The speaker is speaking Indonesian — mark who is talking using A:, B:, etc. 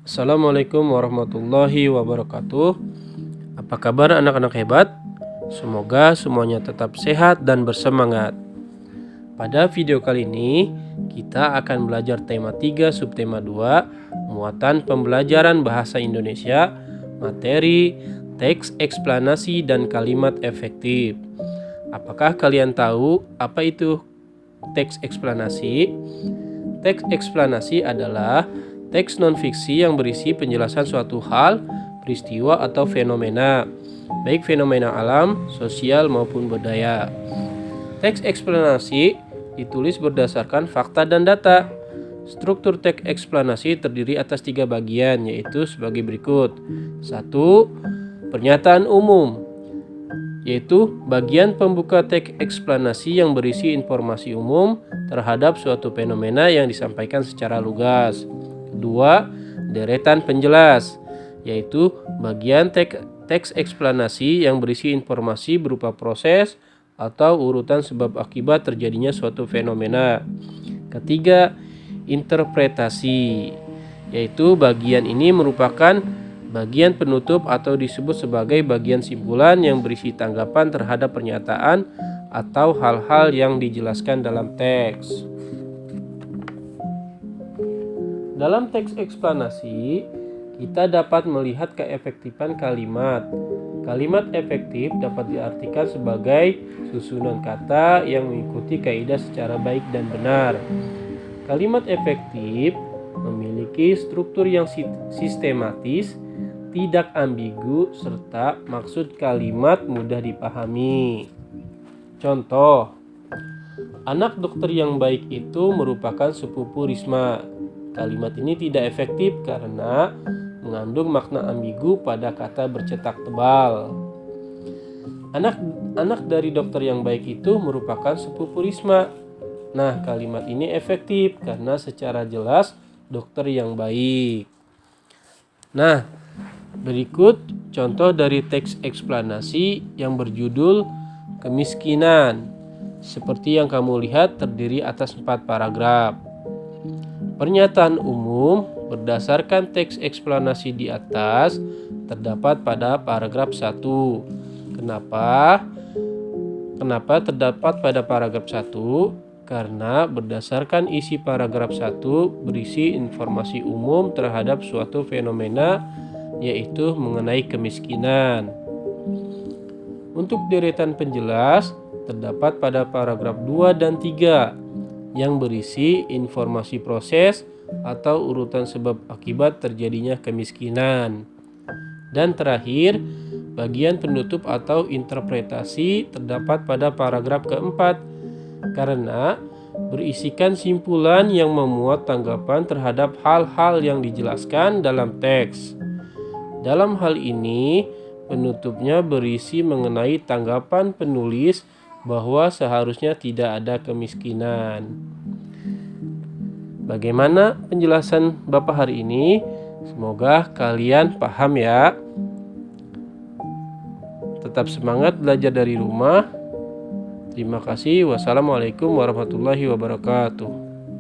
A: Assalamualaikum warahmatullahi wabarakatuh. Apa kabar anak-anak hebat? Semoga semuanya tetap sehat dan bersemangat. Pada video kali ini, kita akan belajar tema 3 subtema 2, muatan pembelajaran bahasa Indonesia, materi, teks eksplanasi dan kalimat efektif. Apakah kalian tahu apa itu teks eksplanasi? Teks eksplanasi adalah teks non-fiksi yang berisi penjelasan suatu hal, peristiwa atau fenomena, baik fenomena alam, sosial maupun budaya. Teks eksplanasi ditulis berdasarkan fakta dan data. Struktur teks eksplanasi terdiri atas 3 bagian, yaitu sebagai berikut. 1. Pernyataan umum, yaitu bagian pembuka teks eksplanasi yang berisi informasi umum terhadap suatu fenomena yang disampaikan secara lugas. 2. Deretan penjelas, yaitu bagian teks eksplanasi yang berisi informasi berupa proses atau urutan sebab akibat terjadinya suatu fenomena. 3. Interpretasi, yaitu bagian ini merupakan bagian penutup atau disebut sebagai bagian simpulan yang berisi tanggapan terhadap pernyataan atau hal-hal yang dijelaskan dalam teks. Dalam teks eksplanasi, kita dapat melihat keefektifan kalimat. Kalimat efektif dapat diartikan sebagai susunan kata yang mengikuti kaidah secara baik dan benar. Kalimat efektif memiliki struktur yang sistematis, tidak ambigu, serta maksud kalimat mudah dipahami. Contoh, anak dokter yang baik itu merupakan sepupu Risma. Kalimat ini tidak efektif karena mengandung makna ambigu pada kata bercetak tebal. Anak dari dokter yang baik itu merupakan sepupu Risma. Nah, kalimat ini efektif karena secara jelas dokter yang baik. Nah, berikut contoh dari teks eksplanasi yang berjudul kemiskinan. Seperti yang kamu lihat terdiri atas 4 paragraf. Pernyataan umum berdasarkan teks eksplanasi di atas terdapat pada paragraf 1. Kenapa terdapat pada paragraf 1? Karena berdasarkan isi paragraf 1 berisi informasi umum terhadap suatu fenomena, yaitu mengenai kemiskinan. Untuk deretan penjelas terdapat pada paragraf 2 dan 3 yang berisi informasi proses atau urutan sebab akibat terjadinya kemiskinan. Dan terakhir, bagian penutup atau interpretasi terdapat pada paragraf keempat karena berisikan simpulan yang memuat tanggapan terhadap hal-hal yang dijelaskan dalam teks. Dalam hal ini, penutupnya berisi mengenai tanggapan penulis bahwa seharusnya tidak ada kemiskinan. Bagaimana penjelasan Bapak hari ini? Semoga kalian paham ya. Tetap semangat belajar dari rumah. Terima kasih. Wassalamualaikum warahmatullahi wabarakatuh.